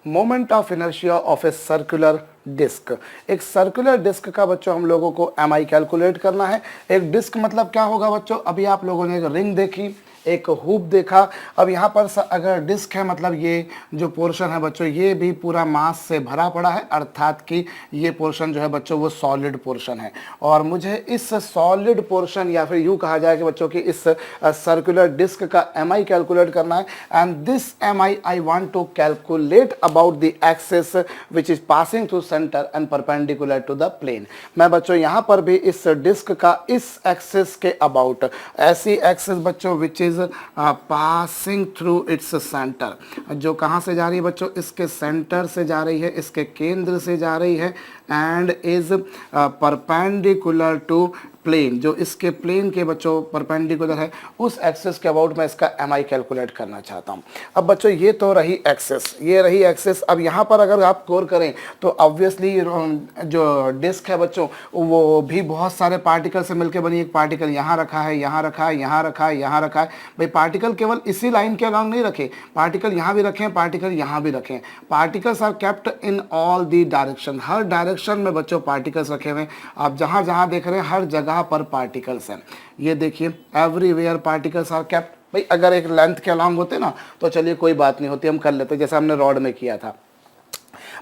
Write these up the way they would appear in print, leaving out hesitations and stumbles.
Moment of inertia of a circular disc. एक circular disc का बच्चों हम लोगों को एमआई कैलकुलेट करना है। एक डिस्क मतलब क्या होगा बच्चों, अभी आप लोगों ने एक रिंग देखी, एक हुप देखा। अब यहाँ पर अगर डिस्क है मतलब ये जो पोर्शन है बच्चों ये भी पूरा मास से भरा पड़ा है, अर्थात कि ये पोर्शन जो है बच्चों वो सॉलिड पोर्शन है। और मुझे इस सॉलिड पोर्शन या फिर यूँ कहा जाए कि बच्चों की इस सर्कुलर डिस्क का एमआई कैलकुलेट करना है। And this MI I want to calculate about the axis which is passing through centre and perpendicular to the plane. मैं बच्चों यहाँ पर भी इस डिस्क का इस एक्सिस के अबाउट, ऐसी एक्सिस बच्चों विच is passing through its centre, जो कहाँ से जा रही है बच्चों, इसके सेंटर से जा रही है, इसके केंद्र से जा रही है, and is perpendicular to plane, जो इसके प्लेन के बच्चों परपेंडिकुलर है, उस एक्सिस के अबाउट मैं इसका एमआई कैलकुलेट करना चाहता हूँ। अब बच्चों ये तो रही एक्सिस, ये रही एक्सिस। अब यहाँ पर अगर आप गौर करें तो ऑब्वियसली जो डिस्क है बच्चों वो भी बहुत सारे पार्टिकल से मिलकर बनी। एक पार्टिकल यहाँ रखा है, यहाँ रखा है, यहाँ रखा है, यहाँ रखा है। भाई पार्टिकल केवल इसी लाइन के अलॉन्ग नहीं रखे, पार्टिकल यहाँ भी रखें, पार्टिकल यहाँ भी रखें। Particles are kept in all the direction, हर डायरेक्शन में बच्चों पार्टिकल्स रखे हुए हैं। आप जहाँ जहाँ देख रहे हैं हर जगह पर पार्टिकल्स हैं। ये देखिए एवरीवेयर पार्टिकल्स आर केप्ट। भाई अगर एक लेंथ के अलॉन्ग होते ना तो चलिए कोई बात नहीं होती, हम कर लेते जैसा हमने रॉड में किया था।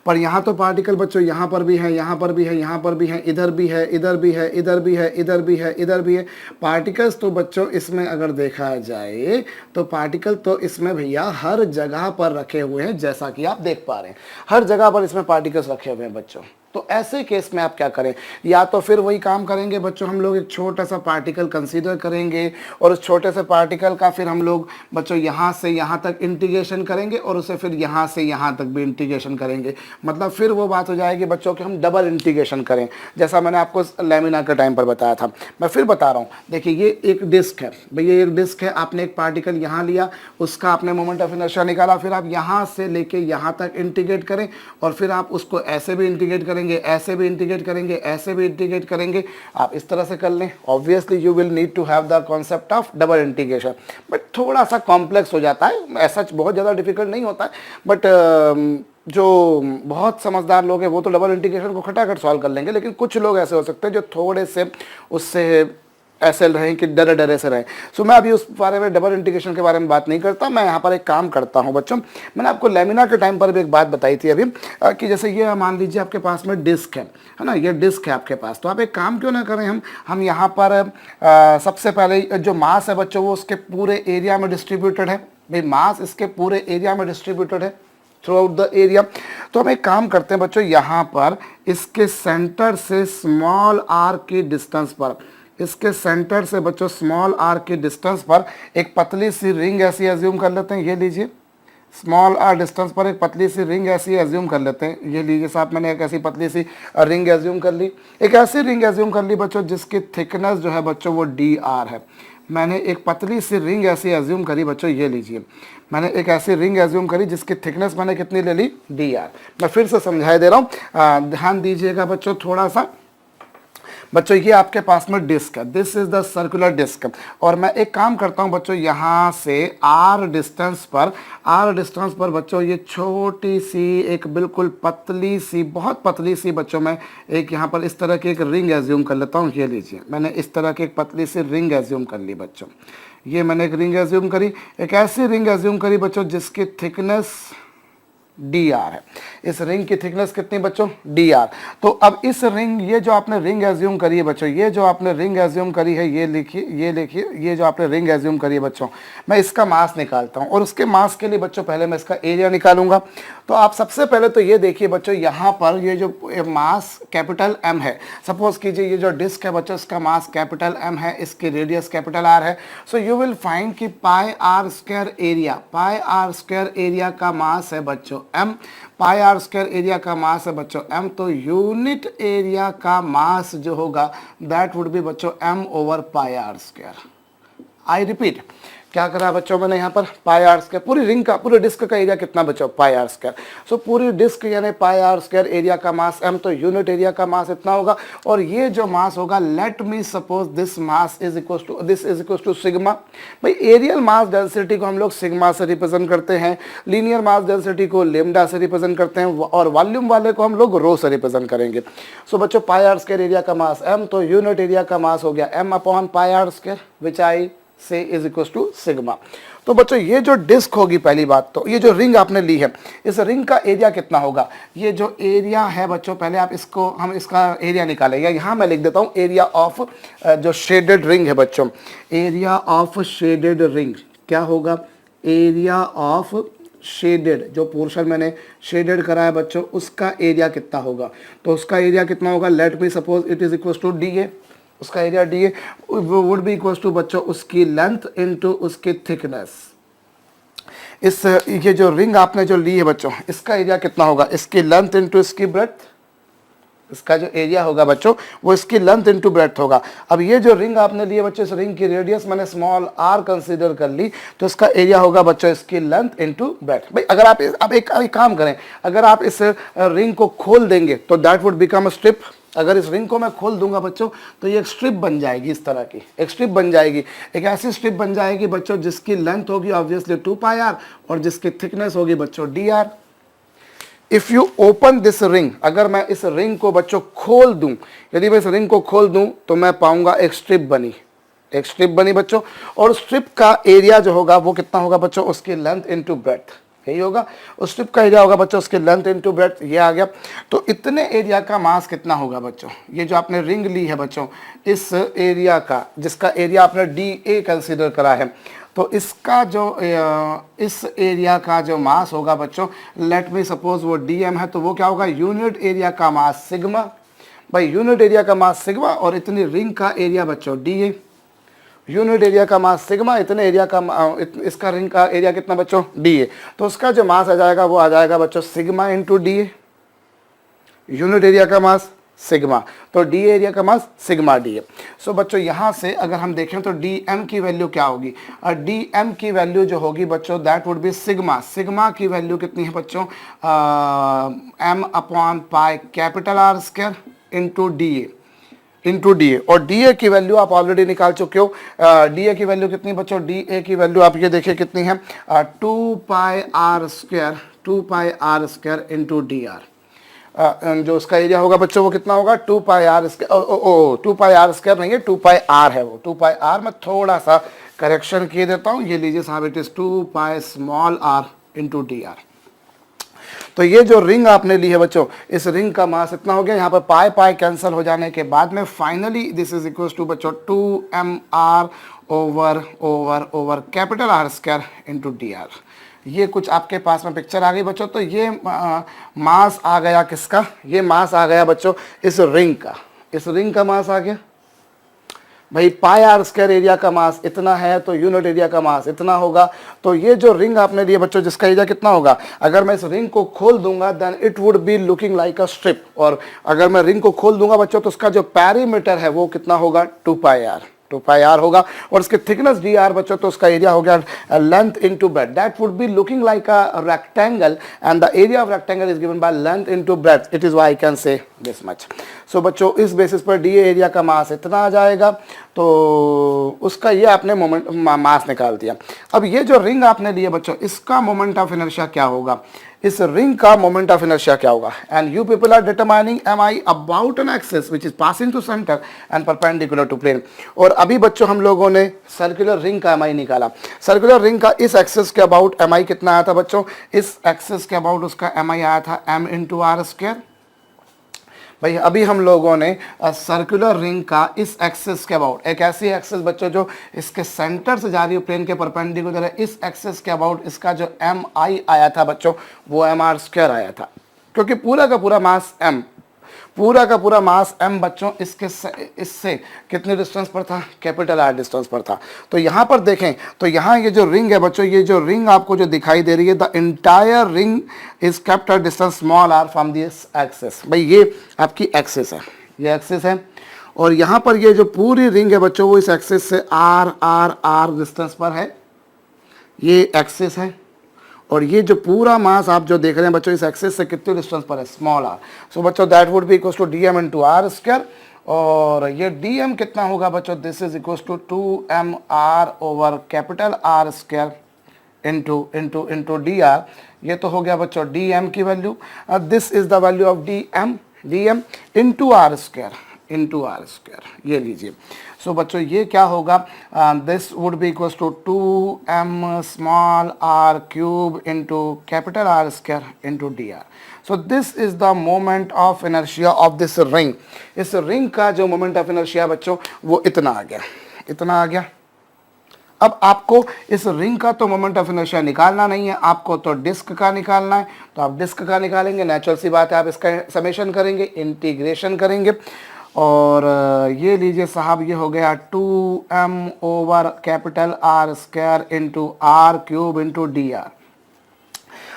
पर यहाँ तो पार्टिकल बच्चों यहाँ पर भी है, यहाँ पर भी है, यहाँ पर भी है, इधर भी है, इधर भी है, इधर भी है, इधर भी है, इधर भी है। पार्टिकल्स तो बच्चों इसमें अगर देखा जाए तो पार्टिकल तो इसमें भैया हर जगह पर रखे हुए हैं, जैसा कि आप देख पा रहे हैं हर जगह पर इसमें पार्टिकल्स रखे हुए हैं बच्चों। तो ऐसे केस में आप क्या करें, या तो फिर वही काम करेंगे बच्चों, हम लोग एक छोटा सा पार्टिकल कंसीडर करेंगे और उस छोटे से पार्टिकल का फिर हम लोग बच्चों यहाँ से यहाँ तक इंटीग्रेशन करेंगे और उसे फिर यहाँ से यहाँ तक भी इंटीग्रेशन करेंगे। मतलब फिर वो बात हो जाएगी बच्चों कि हम डबल इंटीग्रेशन करें, जैसा मैंने आपको लैमिना के टाइम पर बताया था। मैं फिर बता रहा हूँ, देखिए ये एक डिस्क है भैया, एक डिस्क है, आपने एक पार्टिकल यहाँ लिया, उसका आपने मोमेंट ऑफ इनर्शिया निकाला, फिर आप यहाँ से लेके यहाँ तक इंटीग्रेट करें और फिर आप उसको ऐसे भी इंटीग्रेट करेंगे, ऐसे भी इंटीग्रेट करेंगे, ऐसे भी इंटीग्रेट करेंगे। आप इस तरह से कर लें। Obviously you will need to have the concept of double integration, but थोड़ा सा कॉम्प्लेक्स हो जाता है, ऐसा बहुत ज़्यादा डिफिकल्ट नहीं होता है। बट जो बहुत समझदार लोग हैं वो तो डबल इंटीग्रेशन को खटाखट सॉल्व कर लेंगे, लेकिन कुछ लोग ऐसे हो सकते हैं जो थोड़े से उससे ऐसे रहें कि डरे डरे से रहें। सो मैं अभी उस बारे में डबल इंटीग्रेशन के बारे में बात नहीं करता। मैं यहाँ पर एक काम करता हूँ बच्चों, मैंने आपको लैमिना के टाइम पर भी एक बात बताई थी अभी कि जैसे ये मान लीजिए आपके पास में डिस्क है ना, ये डिस्क है आपके पास, तो आप एक काम क्यों ना करें, हम यहाँ पर सबसे पहले जो मास है बच्चों वो उसके पूरे एरिया में डिस्ट्रीब्यूटेड है। भाई मास इसके पूरे एरिया में डिस्ट्रीब्यूटेड है थ्रू आउट द एरिया। तो हम एक काम करते हैं बच्चों, यहाँ पर इसके सेंटर से स्मॉल आर की डिस्टेंस पर, इसके सेंटर से बच्चों स्मॉल आर की डिस्टेंस पर एक पतली सी रिंग ऐसी एज्यूम कर लेते हैं। ये लीजिए स्मॉल आर डिस्टेंस पर एक पतली सी रिंग ऐसी एज्यूम कर लेते हैं। ये लीजिए साहब, मैंने एक ऐसी पतली सी रिंग एज्यूम कर ली। एक ऐसी रिंग एज्यूम कर ली बच्चों जिसकी थिकनेस जो है बच्चों वो डी आर है। मैंने एक पतली सी रिंग ऐसी एज्यूम करी बच्चों, ये लीजिए मैंने एक ऐसी रिंग एज्यूम करी जिसकी थिकनेस मैंने कितनी ले ली, डी आर। मैं फिर से समझाई दे रहा हूँ, ध्यान दीजिएगा बच्चों थोड़ा सा। बच्चों ये आपके पास में डिस्क है, this is the circular disc. और मैं एक काम करता हूं बच्चों, यहाँ से आर डिस्टेंस पर बच्चों ये छोटी सी एक बिल्कुल पतली सी, बहुत पतली सी बच्चों मैं एक यहाँ पर इस तरह की एक रिंग एज्यूम कर लेता हूँ। ये लीजिए मैंने इस तरह की एक पतली सी रिंग एज्यूम कर ली बच्चों। ये मैंने एक रिंग एज्यूम करी, एक ऐसी रिंग एज्यूम करी बच्चों जिसकी थिकनेस डी आर है। इस रिंग की थिकनेस कितनी बच्चों, डी आर। तो अब इस रिंग, ये जो आपने रिंग एज्यूम करी है बच्चों, ये जो आपने रिंग एज्यूम करी है, ये लिखिए, ये लिखिए, ये जो आपने रिंग एज्यूम करी है बच्चों, मैं इसका मास निकालता हूं। और उसके मास के लिए बच्चों पहले मैं इसका एरिया निकालूंगा। तो आप सबसे पहले तो ये देखिए बच्चों, यहाँ पर ये जो मास कैपिटल एम है, सपोज कीजिए ये जो डिस्क है बच्चों इसका मास कैपिटल एम है, इसकी रेडियस कैपिटल आर है। सो यू विल फाइंड कि पाई आर स्क्वायर एरिया का मास है बच्चों M, pi are square area का मास है बच्चों एम। तो यूनिट एरिया का मास जो होगा दैट वुड बी बच्चों M over pi are square. I repeat, क्या करा बच्चों मैंने यहाँ पर पाई आर स्क्वायर, पूरी रिंग का पूरे डिस्क का एरिया कितना बच्चों पाई आर स्क्वायर। सो पूरी डिस्क यानी पाई आर स्क्वायर, एरिया का मास m, तो यूनिट एरिया का मास इतना होगा। और ये जो मास होगा, let me suppose this mass is equal to sigma. भाई एरियल मास डेंसिटी को हम लोग सिग्मा से रिप्रेजेंट करते हैं, लीनियर मास डेंसिटी को लेमडा से रिप्रेजेंट करते हैं, और वॉल्यूम वाले को हम लोग रो से रिप्रेजेंट करेंगे। सो बच्चों पाई आर स्क्वायर एरिया का मास m, तो यूनिट एरिया का मास हो गया m upon pi are square, which I say is equal to sigma. तो बच्चों ये जो डिस्क होगी, पहली बात तो ये जो रिंग आपने ली है, इस रिंग का एरिया कितना होगा। ये जो एरिया है बच्चों, पहले आप इसको, हम इसका एरिया निकालेंगे। यहाँ मैं लिख देता हूँ एरिया ऑफ जो शेडेड रिंग है बच्चों, एरिया ऑफ शेडेड रिंग क्या होगा, एरिया ऑफ शेडेड, जो पोर्शन मैंने शेडेड करा है बच्चों, उसका एरिया कितना होगा। तो उसका एरिया कितना होगा, let me suppose it is equal to DA, उसका area DA would be equal to बच्चों उसकी लेंथ इनटू उसकी थिकनेस। इस ये जो रिंग आपने जो ली है बच्चों, इसका एरिया कितना होगा, इसकी लेंथ इनटू इसकी ब्रेड्थ, इसका जो एरिया होगा बच्चों वो इसकी लेंथ इनटू ब्रेड्थ होगा। अब ये जो रिंग आपने ली है बच्चों, इस रिंग की रेडियस मैंने स्मॉल r कंसीडर कर ली, तो इसका एरिया होगा बच्चों इसकी लेंथ इनटू ब्रेड्थ। भाई अगर आप अब एक काम करें, अगर आप इस रिंग को खोल देंगे तो that would become a strip. अगर इस रिंग को मैं खोल दूंगा बच्चों तो ये एक स्ट्रिप बन जाएगी, इस तरह की एक स्ट्रिप बन जाएगी, एक ऐसी स्ट्रिप बन जाएगी बच्चों जिसकी लेंथ होगी ऑब्वियसली 2 पाई r और जिसकी थिकनेस होगी बच्चों dr। If you open this ring, अगर मैं इस रिंग को बच्चों खोल दूं, यदि मैं इस रिंग को खोल दूं तो मैं पाऊंगा एक स्ट्रिप बनी, एक स्ट्रिप बनी बच्चों। और स्ट्रिप का एरिया जो होगा वो कितना होगा बच्चों, उसकी लेंथ इनटू ब्रेड्थ, यही होगा। उस स्ट्रिप का एरिया होगा बच्चों उसके लेंथ इनटू ब्रेड्थ, ये आ गया। तो इतने एरिया का मास कितना होगा बच्चों, ये जो आपने रिंग ली है बच्चों, इस एरिया का, जिसका एरिया आपने DA कंसीडर करा है, तो इसका जो इस एरिया का जो मास होगा बच्चों, लेट मी सपोज वो DM है, तो वो क्या होगा, यूनिट एरिया का मास सिग्मा। भाई यूनिट एरिया का मास सिग्मा और इतनी रिंग का एरिया बच्चों DA, यूनिट एरिया का मास सिग्मा, इतने एरिया का इसका रिंग का एरिया कितना बच्चों DA, तो उसका जो मास आ जाएगा वो आ जाएगा बच्चों sigma into DA। Unit area का मास सिग्मा, तो DA एरिया का मास सिग्मा DA। सो बच्चों यहाँ से अगर हम देखें तो DM की वैल्यू क्या होगी, DM की वैल्यू जो होगी बच्चों that would B sigma. Sigma की वैल्यू कितनी है बच्चों, M upon pi capital R square into DA। और DA की वैल्यू आप ऑलरेडी निकाल चुके हो। DA की वैल्यू कितनी बच्चों, DA की वैल्यू आप ये देखिए कितनी है, 2 पाई R स्क्वायर इंटू DR। जो उसका एरिया होगा बच्चों वो कितना होगा, 2 पाई R स्क्वायर, 2 पाई R स्क्वायर नहीं है, 2 पाई R है वो, 2 पाई R। मैं थोड़ा सा करेक्शन किए देता हूँ, ये लीजिए साहब, it is 2 pi small r into DR। तो ये जो रिंग आपने ली है बच्चों, इस रिंग का मास इतना हो गया। यहाँ पर पाई पाई कैंसिल हो जाने के बाद में finally this is equal to बच्चों 2mr over capital R square into DR। ये कुछ आपके पास में पिक्चर आ गई बच्चों। तो ये मास आ गया किसका, ये मास आ गया बच्चों इस रिंग का, इस रिंग का मास आ गया। भाई पाई R स्क्वायर एरिया का मास इतना है तो यूनिट एरिया का मास इतना होगा। तो ये जो रिंग आपने लिए बच्चों जिसका एरिया कितना होगा, अगर मैं इस रिंग को खोल दूंगा then it would be looking like a strip. और अगर मैं रिंग को खोल दूंगा बच्चों तो उसका जो पैरीमीटर है वो कितना होगा, 2 पाई R होगा। और इसके थिकनेस DR बच्चों, तो उसका एरिया हो गया length into breadth. That would be looking like a rectangle and the area of rectangle is given by length into breadth. It is why I can say this much. So बच्चों इस basis पर DA area का mass इतना आ जाएगा, तो उसका ये आपने मोमेंट मास निकाल दिया। अब ये जो रिंग आपने लिए बच्चों, इसका मोमेंट ऑफ इनर्शिया क्या होगा, इस रिंग का मोमेंट ऑफ इनर्शिया क्या होगा। And you people are determining MI about an axis which is passing to centre and perpendicular to plane. और अभी बच्चों हम लोगों ने सर्कुलर रिंग का MI निकाला। सर्कुलर रिंग का इस एक्सिस के अबाउट MI कितना आया था बच्चों, इस एक्सिस के अबाउट उसका MI आया था M इंटू R स्क्वायर। भाई अभी हम लोगों ने सर्कुलर रिंग का इस एक्सिस के अबाउट, एक ऐसी एक्सिस बच्चों जो इसके सेंटर से जा रही है प्लेन के परपेंडिकुलर है, इस एक्सिस के अबाउट इसका जो MI आया था बच्चों वो MR स्क्वायर आया था। क्योंकि पूरा का पूरा मास M, पूरा का पूरा मास M बच्चों इससे कितने डिस्टेंस पर था, कैपिटल R डिस्टेंस पर था। तो यहाँ पर देखें तो यहाँ ये जो रिंग है बच्चों, ये जो रिंग आपको जो दिखाई दे रही है, the entire ring is kept at distance small r from this axis. भाई ये आपकी एक्सिस है, ये एक्सिस है। और यहाँ पर ये जो पूरी रिंग है बच्चों वो इस एक्सिस से R डिस्टेंस पर है, ये एक्सिस है, और ये जो पूरा मास आप जो देख रहे हैं बच्चों इस एक्सिस से कितने डिस्टेंस पर है, स्मॉल आर। सो बच्चों that would be equal to D M into are square, और ये डी एम कितना होगा बच्चों, this is equal to 2mr over capital R square into into into D R. ये तो हो गया बच्चों डी एम की value, this is the value of D M into are square, ये लीजिए। सो बच्चों ये क्या होगा, this would be equal to 2m small R cube into capital R square into D R. So this is the moment of inertia of this ring. इस ring का जो moment of inertia बच्चों वो इतना आ गया। अब आपको इस रिंग का तो मोमेंट ऑफ इनर्शिया निकालना नहीं है, आपको तो डिस्क का निकालना है। तो आप डिस्क का निकालेंगे, नेचुरल सी बात है, आप इसका समेशन करेंगे, इंटीग्रेशन करेंगे, और ये लीजिए साहब, ये हो गया 2m over capital R square into r cube into D r.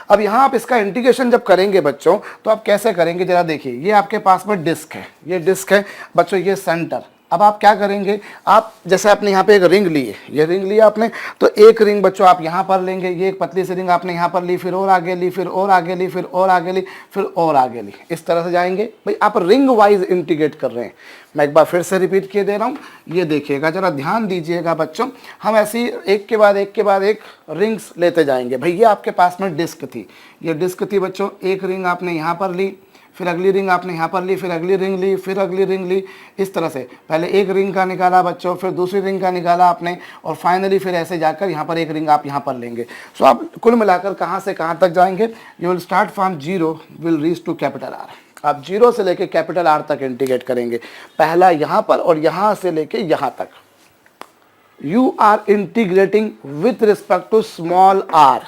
अब यहाँ आप इसका इंटीग्रेशन जब करेंगे बच्चों, तो आप कैसे करेंगे जरा देखिए। ये आपके पास में डिस्क है, ये डिस्क है बच्चों, ये सेंटर। अब आप क्या करेंगे, आप जैसे आपने यहाँ पे एक रिंग ली है, ये रिंग लिया आपने, तो एक रिंग बच्चों आप यहाँ पर लेंगे, ये एक पतली सी रिंग आपने यहाँ पर ली, फिर और आगे ली, फिर और आगे ली, फिर और आगे ली, फिर और आगे ली, इस तरह से जाएंगे। भाई आप रिंग वाइज इंटीग्रेट कर रहे हैं। मैं एक बार फिर से रिपीट किए दे रहा हूँ, ये देखिएगा जरा ध्यान दीजिएगा बच्चों, हम ऐसी एक के बाद एक रिंग्स लेते जाएंगे। भाई ये आपके पास में डिस्क थी, ये डिस्क थी बच्चों, एक रिंग आपने यहाँ पर ली, फिर अगली रिंग आपने यहाँ पर ली, फिर अगली रिंग ली, फिर अगली रिंग ली, इस तरह से पहले एक रिंग का निकाला बच्चों, फिर दूसरी रिंग का निकाला आपने, और फाइनली फिर ऐसे जाकर यहाँ पर एक रिंग आप यहाँ पर लेंगे। सो आप कुल मिलाकर कहाँ से कहाँ तक जाएंगे, you will start from zero will reach to capital R. आप जीरो से लेके कैपिटल आर तक इंटीग्रेट करेंगे, पहला यहाँ पर और यहाँ से लेके यहाँ तक। You are integrating with respect to small r.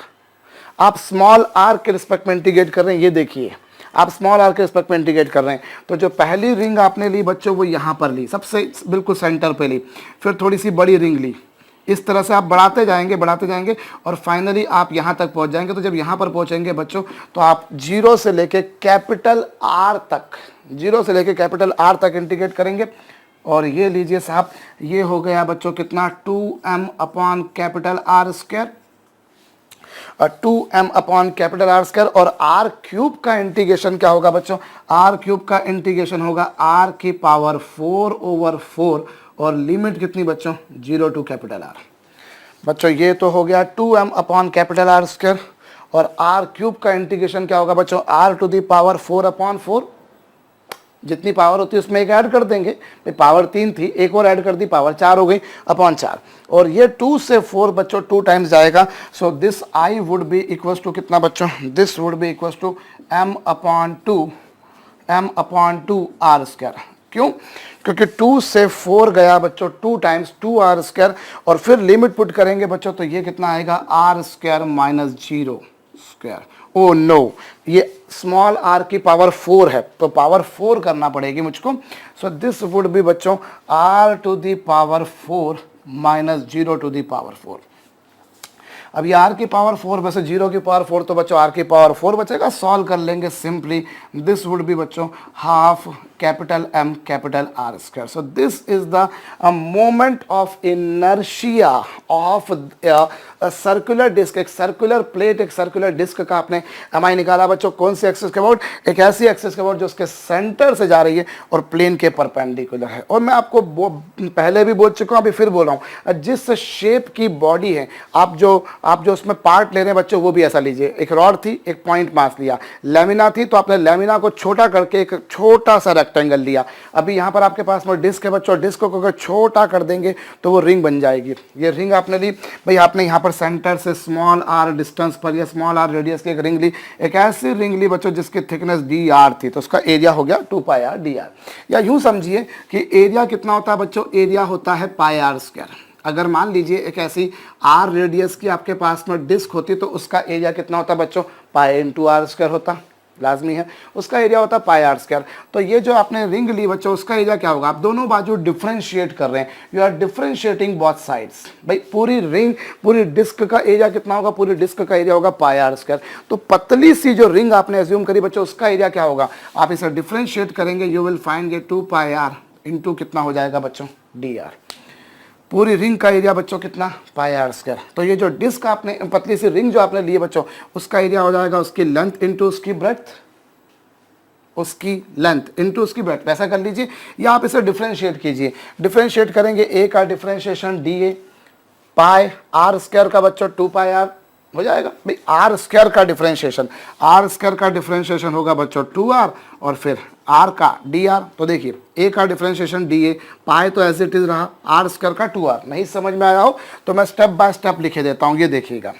आप स्मॉल आर के रिस्पेक्ट में इंटीग्रेट कर रहे हैं, ये देखिए आप स्मॉल आर के रिस्पेक्ट में इंटीग्रेट कर रहे हैं। तो जो पहली रिंग आपने ली बच्चों वो यहाँ पर ली, सबसे बिल्कुल सेंटर पे ली, फिर थोड़ी सी बड़ी रिंग ली, इस तरह से आप बढ़ाते जाएंगे और फाइनली आप यहाँ तक पहुँच जाएंगे। तो जब यहाँ पर पहुँचेंगे बच्चों, तो आप जीरो से लेके कैपिटल आर तक इंटीग्रेट करेंगे। और ये लीजिए साहब, ये हो गया बच्चों कितना, 2m upon capital R square, 2m upon capital R square. और आर क्यूब का इंटीग्रेशन क्या होगा बच्चों, आर क्यूब का इंटीग्रेशन होगा आर की पावर 4 ओवर 4, और लिमिट कितनी बच्चों, 0 टू कैपिटल आर। बच्चों ये तो हो गया 2m upon capital R square, और आर क्यूब का इंटीग्रेशन क्या होगा बच्चों, r to the power 4 upon 4, जितनी पावर होती है उसमें एक ऐड कर देंगे, पावर 3 थी, एक और ऐड कर दी, पावर 4 हो गई, अपॉन 4। और ये 2 से 4 बच्चों 2 टाइम्स जाएगा। So this I would be equal to कितना बच्चों, this would be equal to m upon 2 r square. क्यों, क्योंकि 2 से 4 गया बच्चों 2 टाइम्स 2 आर स्क्वायर, और फिर लिमिट पुट करेंगे बच्चों, तो ये कितना आएगा, r square minus 0 square. Oh no, ये स्मॉल आर की पावर 4 है, तो पावर 4 करना पड़ेगी मुझको। सो दिस वुड बी बच्चों r to the power 4 minus 0 to the power 4। अब ये आर की पावर 4 वैसे 0 की पावर 4, तो बच्चों आर की पावर 4 बचेगा, सॉल्व कर लेंगे सिंपली। दिस वुड बी बच्चों half capital M capital R square. So this is the moment of inertia of circular disc. एक सर्कुलर प्लेट, एक सर्कुलर डिस्क का आपने MI निकाला बच्चों, कौन सी एक्सिस के अबाउट, एक ऐसी एक्सिस के अबाउट जो उसके सेंटर से जा रही है और प्लेन के परपेंडिकुलर है। और मैं आपको पहले भी बोल चुका हूँ, अभी फिर बोल रहा हूँ, जिस शेप की बॉडी है, आप जो उसमें पार्ट ले रहे हैं बच्चों, वो भी ऐसा लीजिए। एक रॉड थी, एक पॉइंट मास लिया, लेमिना थी, तो आपने लेमिना को छोटा करके एक छोटा सा रेक्टेंगल लिया। अभी यहाँ पर आपके पास में डिस्क है बच्चों, डिस्क को अगर छोटा कर देंगे तो वो रिंग बन जाएगी। ये रिंग आपने ली, भाई आपने यहाँ पर सेंटर से स्मॉल आर डिस्टेंस पर या स्मॉल आर रेडियस की एक रिंग ली, एक ऐसी रिंग ली बच्चों जिसकी थिकनेस dr थी, तो उसका एरिया हो गया 2πr dr। या यूं समझिए कि एरिया कितना होता है बच्चों, एरिया होता है πr स्क्वायर। अगर मान लीजिए एक ऐसी r रेडियस की आपके पास में डिस्क होती, तो उसका एरिया कितना होता बच्चों, पाई इंटू आर स्क्वायर होता, लाजमी है, उसका एरिया होता है पाई आर स्क्वायर। तो ये जो आपने रिंग ली बच्चों, उसका एरिया क्या होगा, आप दोनों बाजू डिफरेंशिएट कर रहे हैं, you are differentiating both sides. भाई पूरी रिंग, पूरी डिस्क का एरिया कितना होगा, पूरी डिस्क का एरिया होगा पाई आर स्क्वायर। तो पतली सी जो रिंग आपने एज्यूम करी बच्चों, उसका एरिया क्या होगा, आप इसे डिफरेंशिएट करेंगे, यू विल फाइंड ये 2πr इंटू कितना हो जाएगा बच्चों, dr। पूरी रिंग का एरिया बच्चों कितना, पाई आर स्क्वायर। तो ये जो डिस्क आपने, पतली सी रिंग जो आपने लिए बच्चों, उसका एरिया हो जाएगा उसकी लेंथ इंटू उसकी ब्रेड्थ, उसकी लेंथ इंटू उसकी ब्रेड्थ। वैसा कर लीजिए, या आप इसे डिफरेंशिएट कीजिए। डिफरेंशिएट करेंगे, ए का differentiation d A, pi are square का बच्चों 2 पाई आर हो जाएगा। भाई आर स्क्वायर का डिफरेंशिएशन, आर स्क्वायर का डिफरेंशिएशन होगा बच्चों 2r, और फिर आर का डी आर। तो देखिए ए का डिफरेंशिएशन डी ए, पाई तो एज इट इज रहा, आर स्क्वायर का 2r। नहीं समझ में आया हो तो मैं स्टेप बाय स्टेप लिखे देता हूँ, ये देखिएगा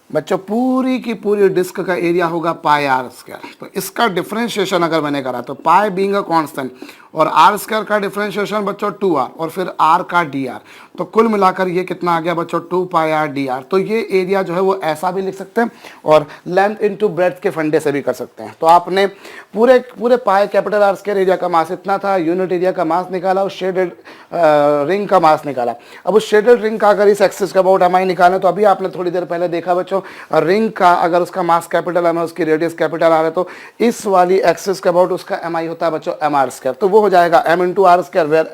बच्चों। पूरी की पूरी डिस्क का एरिया होगा पाई आर स्क्वायर। तो इसका डिफरेंशिएशन अगर मैंने करा तो पाई बीइंग अ कांस्टेंट, और आर स्क्वायर का डिफरेंशिएशन बच्चों 2r, और फिर आर का डी आर। तो कुल मिलाकर ये कितना आ गया बच्चों, 2 पाई आर डी आर। तो ये एरिया जो है वो ऐसा भी लिख सकते हैं, और लेंथ इनटू ब्रेड्थ के फंडे से भी कर सकते हैं। तो आपने पूरे पूरे pi capital R square area का मास इतना था, यूनिट एरिया का मास निकाला, उस शेडेड रिंग का मास निकाला। अब उस शेडेड रिंग का अगर इस एक्सिस का अबाउट एम आई निकालें, तो अभी आपने थोड़ी देर पहले देखा बच्चों, रिंग का अगर उसका मास कैपिटल एम है, उसकी रेडियस कैपिटल आर है, तो इस वाली एक्सिस के अबाउट उसका एम आई होता है बच्चों एम आर स्क्वायर। तो वो हो जाएगा M into are square, where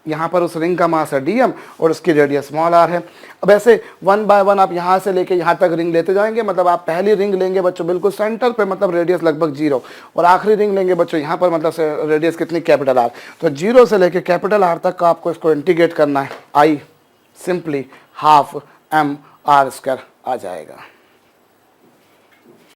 यहाँ पर उस रिंग का मास है डी एम और उसकी रेडियस स्मॉल आर है। अब ऐसे 1 बाय 1 आप यहाँ से लेके यहाँ तक रिंग लेते जाएंगे। मतलब आप पहली रिंग लेंगे बच्चों बिल्कुल सेंटर पे, मतलब रेडियस लगभग 0, और आखिरी रिंग लेंगे बच्चों यहाँ पर, मतलब से रेडियस कितनी, कैपिटल आर। तो 0 से लेके कैपिटल आर तक का आपको इसको इंटीग्रेट करना है। I simply half M R square आ जाएगा।